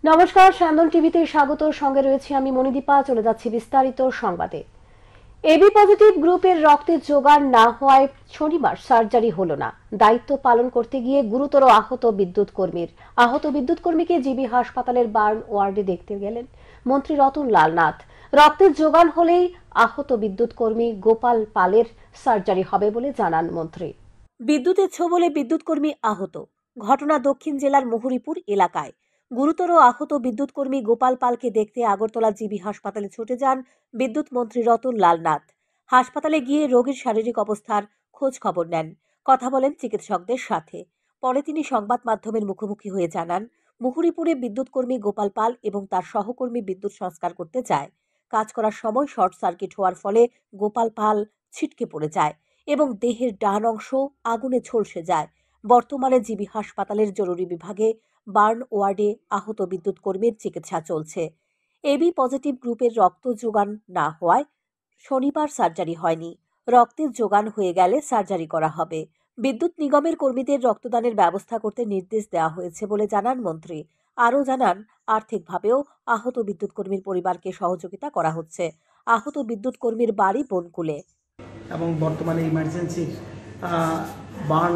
নমস্কার, স্যান্দন টিভিতে স্বাগত। সঙ্গে রয়েছে আমি মণিদীপা। চলে যাচ্ছি বিস্তারিত সংবাদে। এবি পজিটিভ গ্রুপের রক্তের জোগাড় না হওয়ায় শনিবার সার্জারি হলো না। দায়িত্ব পালন করতে গিয়ে গুরুতর আহত বিদ্যুৎ কর্মীকে জিবি হাসপাতালের বার্ন ওয়ার্ডে দেখতে গেলেন মন্ত্রী রতন লাল নাথ। রক্তের জোগান হলেই আহত বিদ্যুৎ কর্মী গোপাল পালের সার্জারি হবে বলে জানান মন্ত্রী। বিদ্যুতের ছোবলে বিদ্যুৎ কর্মী আহত। ঘটনা দক্ষিণ জেলার মুহুরীপুর এলাকায়। গুরুতর আহত বিদ্যুৎ কর্মী গোপাল পালকে দেখতে আগরতলা জিবি হাসপাতালে ছুটে যান বিদ্যুৎ মন্ত্রী রতন লাল নাথ। হাসপাতালে গিয়ে রোগীর শারীরিক অবস্থার খোঁজ খবর নেন, কথা বলেন চিকিৎসকদের সাথে। পরে তিনি সংবাদ মাধ্যমের মুখোমুখি হয়ে জানান, মুহুরীপুরে বিদ্যুৎ কর্মী গোপাল পাল এবং তার সহকর্মী বিদ্যুৎ সংস্কার করতে যায়। কাজ করার সময় শর্ট সার্কিট হওয়ার ফলে গোপাল পাল ছিটকে পড়ে যায় এবং দেহের ডান অংশ আগুনে ঝলসে যায়। বর্তমানে জিবি হাসপাতালের জরুরি বিভাগে বার্ন ওয়ার্ডে আহত বিদ্যুৎ কর্মীর চিকিৎসা চলছে। এবি পজিটিভ গ্রুপের রক্ত জোগান না হওয়ায় শনিবার সার্জারি হয়নি। রক্তের জোগান হয়ে গেলে সার্জারি করা হবে। বিদ্যুৎ নিগমের কর্মীদের রক্তদানের ব্যবস্থা করতে নির্দেশ দেওয়া হয়েছে বলে জানান মন্ত্রী। আরও জানান, আর্থিকভাবেও আহত বিদ্যুৎ কর্মীর পরিবারকে সহযোগিতা করা হচ্ছে। আহত বিদ্যুৎ কর্মীর বাড়ি বনকুলে এবং বর্তমানে ইমার্জেন্সি বার্ন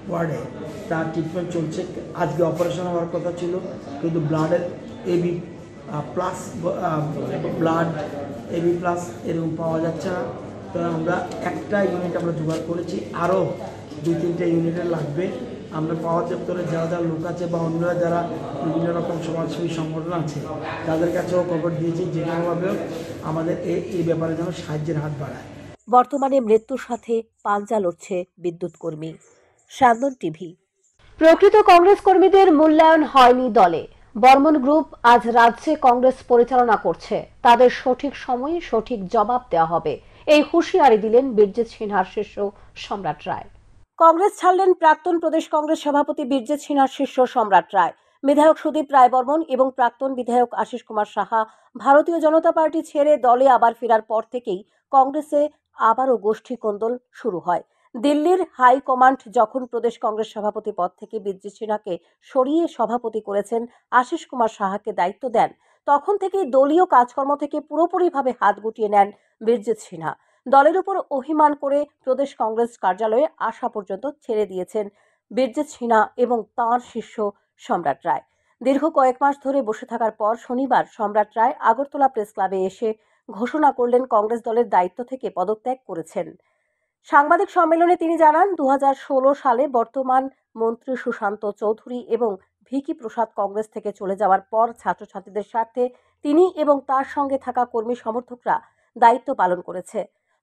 ওয়ার্ডে তার ট্রিটমেন্ট চলছে। আজকে অপারেশন হওয়ার কথা ছিল, কিন্তু ব্লাডের এবি প্লাস এরকম পাওয়া যাচ্ছে না। তো আমরা একটা ইউনিট আমরা জোগাড় করেছি, আরও 2-3টে ইউনিটের লাগবে। আমরা পাওয়ার দপ্তরে যারা লোক আছে বা অন্যরা যারা বিভিন্ন রকম সমাজসেবী সংগঠন আছে তাদের কাছেও খবর দিয়েছি, যে কোনোভাবেও আমাদের এই ব্যাপারে যেন সাহায্যের হাত বাড়ায়। বর্তমানে মৃত্যুর সাথে পাঞ্জা লড়ছে বিদ্যুৎ কর্মী। স্যান্দন টিভি। প্রকৃত কংগ্রেস কর্মীদের মূল্যায়ন হয়নি দলে। বর্মন গ্রুপ আজ রাজ্যে কংগ্রেস পরিচালনা করছে, তাদের সঠিক সময়ে সঠিক জবাব দেওয়া হবে, এই হুঁশিয়ারি দিলেন বীরজিৎ সিনহার শিষ্য সম্রাট রায়। কংগ্রেস ছাড়লেন প্রাক্তন প্রদেশ কংগ্রেস সভাপতি বীরজিৎ সিনহার শিষ্য সম্রাট রায়। বিধায়ক সুদীপ রায় বর্মন এবং প্রাক্তন বিধায়ক আশিস কুমার সাহা ভারতীয় জনতা পার্টি ছেড়ে দলে আবার ফেরার পর থেকেই কংগ্রেসে আবারও গোষ্ঠী কোন্দল শুরু হয়। দিল্লির হাইকমান্ড যখন প্রদেশ কংগ্রেস সভাপতি পদ থেকে বীরজিৎ সিনহাকে সরিয়ে সভাপতি করেছেন, আশিস কুমার সাহাকে দায়িত্ব দেন, তখন থেকেই দলীয় কাজকর্ম থেকে পুরোপুরিভাবে হাত গুটিয়ে নেন বীরজিৎ সিনহা। দলের উপর অভিমান করে প্রদেশ কংগ্রেস কার্যালয়ে আসা পর্যন্ত ছেড়ে দিয়েছেন বীরজিৎ সিনহা এবং তাঁর শিষ্য সম্রাট রায়। দীর্ঘ কয়েক মাস ধরে বসে থাকার পর শনিবার সম্রাট রায় আগরতলা প্রেস ক্লাবে এসে ঘোষণা করলেন কংগ্রেস দলের দায়িত্ব থেকে পদত্যাগ করেছেন। সাংবাদিক সম্মেলনে তিনি জানান, 2016 সালে বর্তমান মন্ত্রী সুশান্ত চৌধুরী এবং ভিকি প্রসাদ কংগ্রেস থেকে চলে যাওয়ার পর ছাত্রছাত্রীদের স্বার্থে তিনি এবং তার সঙ্গে থাকা কর্মী সমর্থকরা দায়িত্ব পালন করেছে।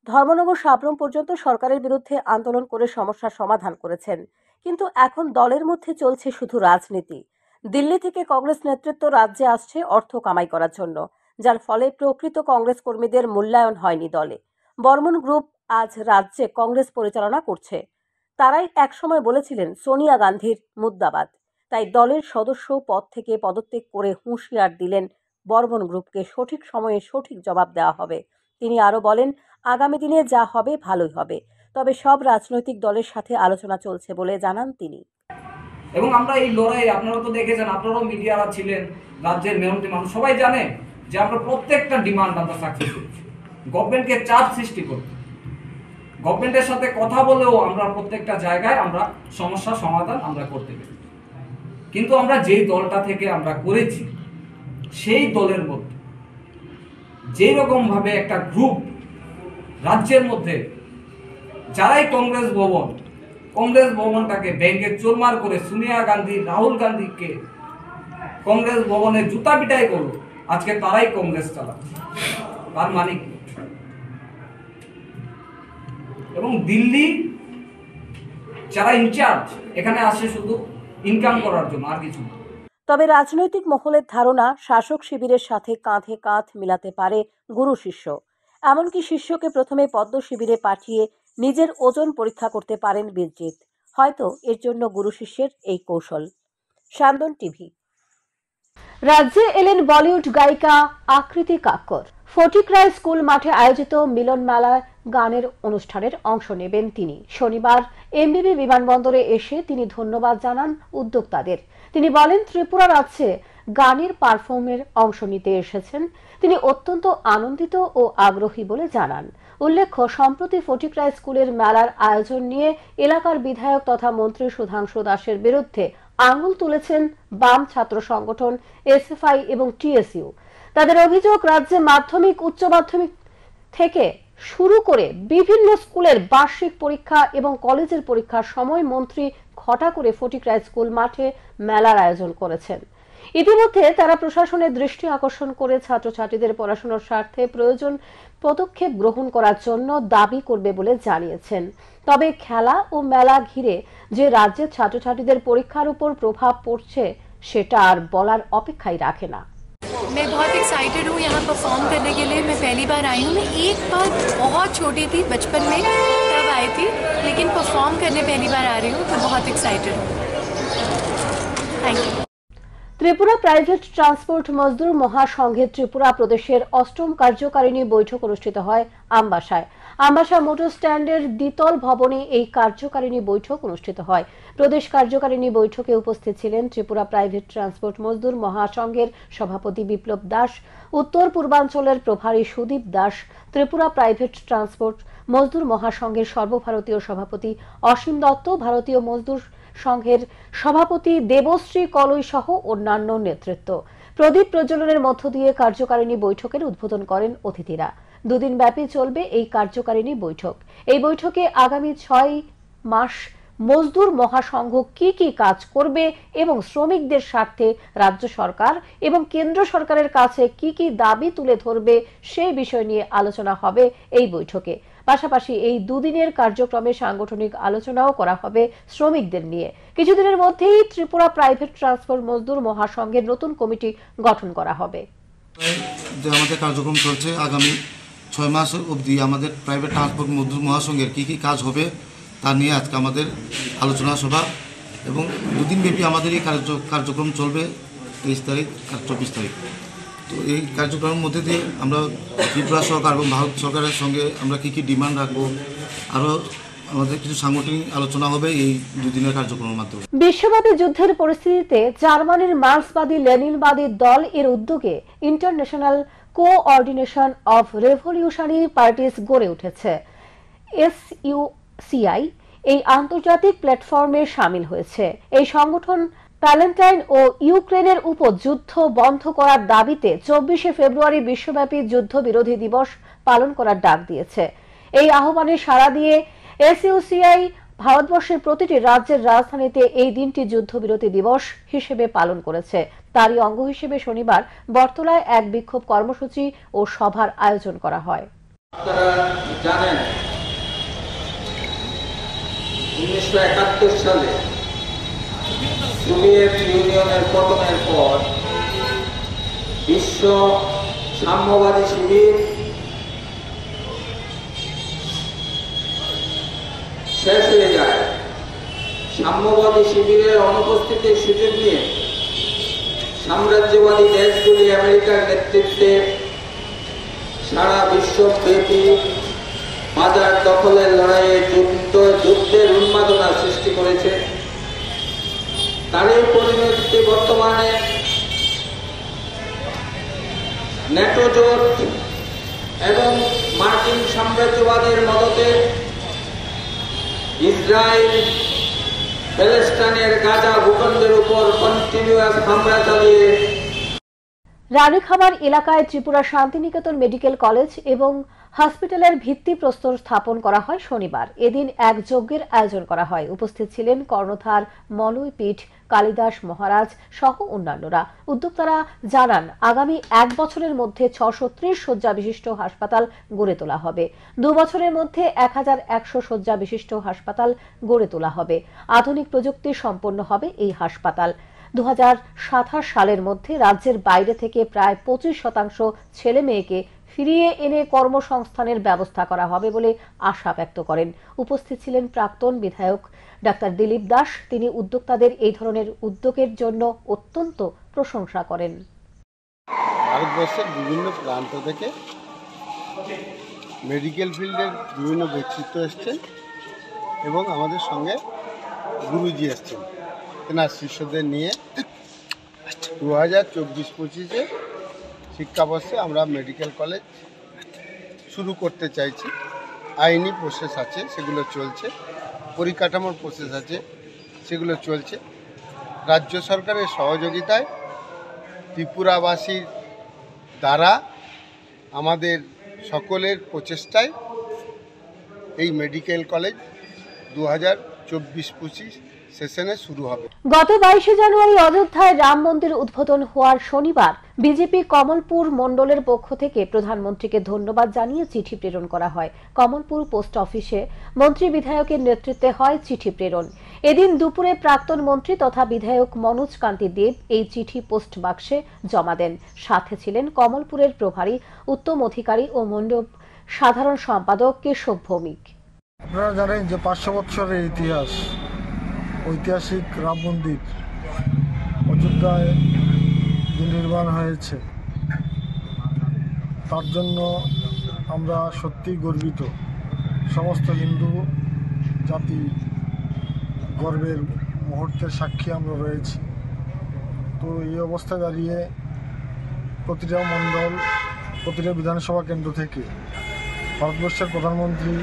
ধর্মনগর সাবরুম পর্যন্ত সরকারের বিরুদ্ধে আন্দোলন করে সমস্যার সমাধান করেছেন। কিন্তু এখন দলের মধ্যে চলছে শুধু রাজনীতি। দিল্লি থেকে কংগ্রেস নেতৃত্ব রাজ্যে আসছে অর্থ কামাই করার জন্য, যার ফলে প্রকৃত কংগ্রেস কর্মীদের মূল্যায়ন হয়নি দলে। বর্মন গ্রুপ আজ রাজ্যে কংগ্রেস পরিচালনা করছে। তারাই একসময় বলেছিলেন সোনিয়া গান্ধীর মুর্দাবাদ। তাই দলের সদস্য পদ থেকে পদত্যাগ করে হুঁশিয়ার দিলেন বর্মন গ্রুপকে সঠিক সময়ে সঠিক জবাব দেওয়া হবে। তিনি আরও বলেন, আগামী দিনে যা হবে ভালোই হবে, তবে সব রাজনৈতিক দলের সাথে আলোচনা চলছে বলে জানান তিনি। এবং আমরা এই লড়াই, আপনারা তো দেখেছেন, আপনারাও মিডিয়ারা ছিলেন, রাজ্যের মেহনতি মানুষ সবাই জানে যে আমরা প্রত্যেকটা ডিমান্ড আমরা সাকসেস করছি। গভর্নমেন্টকে চাপ সৃষ্টি করতে, গভর্নমেন্টের সাথে কথা বলেও আমরা প্রত্যেকটা জায়গায় আমরা সমস্যার সমাধান আমরা করতে পারি। কিন্তু আমরা যেই দলটা থেকে আমরা করেছি, সেই দলের মধ্যে যেই রকম ভাবে একটা গ্রুপ রাজ্যের মধ্যে যারাই কংগ্রেস ভবনটাকে ব্যাংকে চোরমার করে সোনিয়া গান্ধী, রাহুল গান্ধীকে কংগ্রেস ভবনে জুতা পিটাই করলো, আজকে তারাই কংগ্রেস চালাচ্ছে। তার মানে কি? এবং দিল্লি যারা ইনচার্জ এখানে আসে শুধু ইনকাম করার জন্য, আর কিছু না। তবে রাজনৈতিক মহলের ধারণা, শাসক শিবিরের সাথে কাঁধে কাঁধ মিলাতে পারে গুরু শিষ্য। এমনকি শিষ্যকে প্রথমে পদ্ম শিবিরে পাঠিয়ে নিজের ওজন পরীক্ষা করতে পারেন বীরজিৎ। হয়তো এর জন্য গুরু শিষ্যের এই কৌশল। স্যান্দন টিভি। রাজ্যে এলেন বলিউড গায়িকা আকৃতি কাক্কর। ফটিকরায় স্কুল মাঠে আয়োজিত মিলন মেলা গানের অনুষ্ঠানের অংশ নেবেন তিনি। শনিবার এমবিবি বিমানবন্দরে এসে তিনি ধন্যবাদ জানান উদ্যোক্তাদের। তিনি বলেন, ত্রিপুরা রাজ্যে গানের পারফর্মের অংশ নিতে এসেছেন। তিনি অত্যন্ত আনন্দিত ও আগ্রহী বলে জানান। উল্লেখ্য, সম্প্রতি ফটিকরা স্কুলের মেলার আয়োজন নিয়ে এলাকার বিধায়ক তথা মন্ত্রী সুধাংশু দাসের বিরুদ্ধে আঙুল তুলেছেন বাম ছাত্র সংগঠন এসএফআই এবং টিএসইউ। তাদের অভিযোগ, রাজ্যে মাধ্যমিক, উচ্চ মাধ্যমিক থেকে শুরু করে বিভিন্ন স্কুলের বার্ষিক পরীক্ষা এবং কলেজের পরীক্ষার সময় মন্ত্রী ঘটা করে ফটিকরা স্কুল মাঠে মেলার আয়োজন করেছেন। ইতিমধ্যে তারা প্রশাসনের দৃষ্টি আকর্ষণ করে ছাত্রছাত্রীদের পড়াশোনার স্বার্থে প্রয়োজন পদক্ষেপ গ্রহণ করার জন্য দাবি করবে বলে জানিয়েছেন। তবে খেলা ও মেলা ঘিরে যে রাজ্যের ছাত্রছাত্রীদের পরীক্ষার উপর প্রভাব পড়ছে সেটা আর বলার অপেক্ষাই রাখে না। मैं बहुत एक्साइटेड हूँ यहाँ परफॉर्म करने के लिए। मैं पहली बार आई हूँ। मैं एक बार बहुत छोटी थी, बचपन में तब आई थी, लेकिन परफॉर्म करने पहली बार आ रही हूँ, तो बहुत एक्साइटेड हूँ। Thank you. Tripura private transport মজদুর মহাসংঘের ত্রিপুরা প্রদেশের ৮ম কার্যকারিণী বৈঠক অনুষ্ঠিত হয় আমবাসায়। আমবাসা মোটর স্ট্যান্ডের দ্বিতল ভবনে এই কার্যকারিণী বৈঠক অনুষ্ঠিত হয়। প্রদেশ কার্যকারিণী বৈঠকে উপস্থিত ছিলেন ত্রিপুরা প্রাইভেট ট্রান্সপোর্ট মজদুর মহাসংঘের সভাপতি বিপ্লব দাস, উত্তর পূর্বাঞ্চলের প্রভারী সুদীপ দাস, ত্রিপুরা প্রাইভেট ট্রান্সপোর্ট মজদুর মহাসংঘের সর্বভারতীয় সভাপতি অসীম দত্ত, ভারতীয় মজদুর সংঘের সভাপতি দেবশ্রী কলই সহ অন্যান্য নেতৃত্ব। প্রদীপ প্রজ্বলনের মধ্য দিয়ে কার্যকারিণী বৈঠকের উদ্বোধন করেন অতিথিরা। দুদিন ব্যাপী চলবে এই কার্যকারিণী বৈঠক। এই বৈঠকে আগামী ৬ মাস মজদুর মহাসংঘ কি কি কাজ করবে এবং শ্রমিকদের স্বার্থে রাজ্য সরকার এবং কেন্দ্র সরকারের কাছে কি কি দাবি তুলে ধরবে সেই বিষয় নিয়ে আলোচনা হবে এই বৈঠকে। পাশাপাশি এই দুদিনের কার্যক্রমে সাংগঠনিক আলোচনাও করা হবে শ্রমিকদের নিয়ে। কিছুদিনের মধ্যেই ত্রিপুরা প্রাইভেট ট্রান্সপোর্ট মজদুর মহাসংঘের নতুন কমিটি গঠন করা হবে। যে আমাদের কার্যক্রম চলছে, আগামী ৬ মাস অবধি আমাদের প্রাইভেট ট্রান্সপোর্ট মজদুর মহাসংঘের কী কী কাজ হবে তা নিয়ে আজকে আমাদের আলোচনা সভা, এবং দুদিনব্যাপী আমাদের এই কার্যক্রম চলবে 23 তারিখ আর 24 তারিখ। তো এই কার্যক্রমের মধ্যে দিয়ে আমরা ত্রিপুরা সরকার এবং ভারত সরকারের সঙ্গে আমরা কী কী ডিমান্ড রাখবো, আরও আমাদের কিছু সাংগঠনিক আলোচনা হবে এই দুদিনের কার্যক্রমের মাধ্যমে। বিশ্বব্যাপী যুদ্ধের পরিস্থিতিতে জার্মানির মার্ক্সবাদী লেনিনবাদী দল এর উদ্যোগে international coordination of revolutionary parties গড়ে উঠেছে। এসইউসিআই এই আন্তর্জাতিক প্ল্যাটফর্মে সামিল হয়েছে। এই সংগঠন প্যালেস্টাইন ও ইউক্রেনের উপর যুদ্ধ বন্ধ করার দাবিতে 24শে ফেব্রুয়ারি বিশ্বব্যাপী যুদ্ধ বিরোধী দিবস পালন করার ডাক দিয়েছে। এই আহ্বানে সাড়া দিয়ে এসইউসিআই ভারতবর্ষের প্রতিটি রাজ্যের রাজধানীতে এই দিনটি যুদ্ধবিরতি দিবস হিসেবে পালন করেছে। তারই অঙ্গ হিসেবে শনিবার বটতলায় এক বিক্ষোভ কর্মসূচি ও সভার আয়োজন করা হয়। আপনারা জানেন 1971 সালে সোভিয়েত ইউনিয়নের পতনের পর বিশ্ব সাম্যবাদী শিবির শেষ হয়ে যায়। সাম্যবাদী শিবিরের অনুপস্থিতির সুযোগ নিয়ে সাম্রাজ্যবাদী দেশগুলি আমেরিকার নেতৃত্বে সারা বিশ্বব্যাপী বাজার দখলের লড়াইয়ে যুদ্ধের উন্মাদনা সৃষ্টি করেছে। তারই পরিণতি বর্তমানে ন্যাটো জোট এবং মার্কিন সাম্রাজ্যবাদের মদতে ইসরায়েল প্যালেস্টাইনের গাজা ভূখণ্ডের উপর কন্টিনিউয়াস হামলা চালিয়ে। রানীখামার এলাকায় ত্রিপুরা শান্তিনিকেতন মেডিকেল কলেজ এবং হসপিটালের ভিত্তিপ্রস্তর স্থাপন করা হয় শনিবার। এদিন এক যজ্ঞের আয়োজন করা হয়। উপস্থিত ছিলেন কর্ণধার মলয় পীঠ কালিদাস মহারাজ সহ অন্যান্যরা। উদ্যোক্তারা জানান, আগামী 1 বছরের মধ্যে 630 শয্যা বিশিষ্ট হাসপাতাল গড়ে তোলা হবে। 2 বছরের মধ্যে 1100 শয্যা বিশিষ্ট হাসপাতাল গড়ে তোলা হবে। আধুনিক প্রযুক্তি সম্পন্ন হবে এই হাসপাতাল। 2027 সালের মধ্যে রাজ্যের বাইরে থেকে প্রায় 25% ছেলে মেয়েকে ফিরিয়ে এনে কর্মসংস্থানের ব্যবস্থা করা হবে বলে আশা ব্যক্ত করেন। উপস্থিত ছিলেন প্রাক্তন বিধায়ক ডাক্তার দিলীপ দাস। তিনি উদ্যোক্তাদের এই ধরনের উদ্যোগের জন্য অত্যন্ত প্রশংসা করেন। ভারতবর্ষের বিভিন্ন প্রান্ত থেকে মেডিকেল ফিল্ডের বিভিন্ন ব্যক্তিত্ব এসছেন এবং আমাদের সঙ্গে গুরুজি এসছেন তেনার শিষ্যদের নিয়ে 2024-25 শিক্ষাবর্ষে আমরা মেডিকেল কলেজ শুরু করতে চাইছি। আইনি প্রসেস আছে, সেগুলো চলছে। পরিকাঠামোর প্রসেস আছে, সেগুলো চলছে। রাজ্য সরকারের সহযোগিতায় ত্রিপুরাবাসীর দ্বারা আমাদের সকলের প্রচেষ্টায় এই মেডিকেল কলেজ 2024-25 সেশনে শুরু হবে। গত 22 জানুয়ারি অযোধ্যায় রাম মন্দির উদ্বোধন হওয়ার শনিবার বিজেপি কমলপুর মণ্ডলের পক্ষ থেকে প্রধানমন্ত্রীকে ধন্যবাদ জানিয়ে চিঠি প্রেরণ করা হয়। কমলপুর পোস্ট অফিসে মন্ত্রী বিধায়কের নেতৃত্বে হয় চিঠি প্রেরণ। এদিন দুপুরে প্রাক্তন মন্ত্রী তথা বিধায়ক মনোজ কান্তি দেব এই চিঠি পোস্ট বাক্সে জমা দেন। সাথে ছিলেন কমলপুরের প্রভারী উত্তম অধিকারী ও মণ্ডপ সাধারণ সম্পাদক কেশব ভৌমিক। আপনারা জানেন যে 500 বছরের ইতিহাস, ঐতিহাসিক রাম মন্দির অযোধ্যায় যে নির্মাণ হয়েছে, তার জন্য আমরা সত্যিই গর্বিত। সমস্ত হিন্দু জাতি গর্বের মুহূর্তের সাক্ষী আমরা রয়েছি। তো এই অবস্থায় দাঁড়িয়ে প্রতিটা মণ্ডল, প্রতিটা বিধানসভা কেন্দ্র থেকে ভারতবর্ষের প্রধানমন্ত্রী,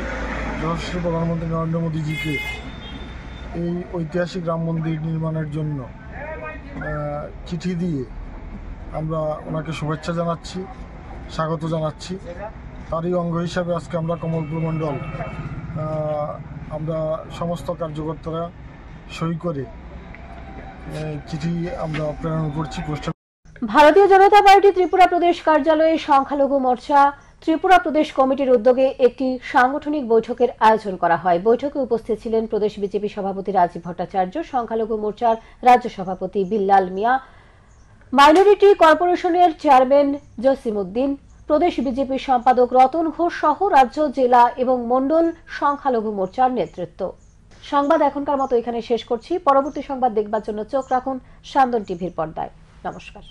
যশস্বী প্রধানমন্ত্রী নরেন্দ্র মোদীজিকে এই ঐতিহাসিক রাম মন্দির নির্মাণের জন্য চিঠি দিয়ে আমরা ওনাকে শুভেচ্ছা জানাচ্ছি, স্বাগত জানাচ্ছি। তারই অঙ্গ হিসাবে আজকে আমরা কমলপুর মণ্ডল আমরা সমস্ত কার্যকর্তারা সই করে চিঠি আমরা প্রেরণ করছি। ভারতীয় জনতা পার্টি ত্রিপুরা প্রদেশ কার্যালয়ে সংখ্যালঘু মোর্চা ত্রিপুরা প্রদেশ কমিটির উদ্যোগে একটি সাংগঠনিক বৈঠকের আয়োজন করা হয়। বৈঠকে উপস্থিত ছিলেন প্রদেশ বিজেপি সভাপতি রাজীব ভট্টাচার্য, সংখ্যালঘু মোর্চার রাজ্য সভাপতি বিল্লাল মিয়া, মাইনরিটি কর্পোরেশনের চেয়ারম্যান জসিমউদ্দিন, প্রদেশ বিজেপি সম্পাদক রতন ঘোষ সহ রাজ্য, জেলা এবং মণ্ডল সংখ্যালঘু মোর্চার নেতৃত্ব। সংবাদ এখনকার মতো এখানে শেষ করছি। পরবর্তী সংবাদ দেখবার জন্য চোখ রাখুন সান্দন টিভির পর্দায়। নমস্কার।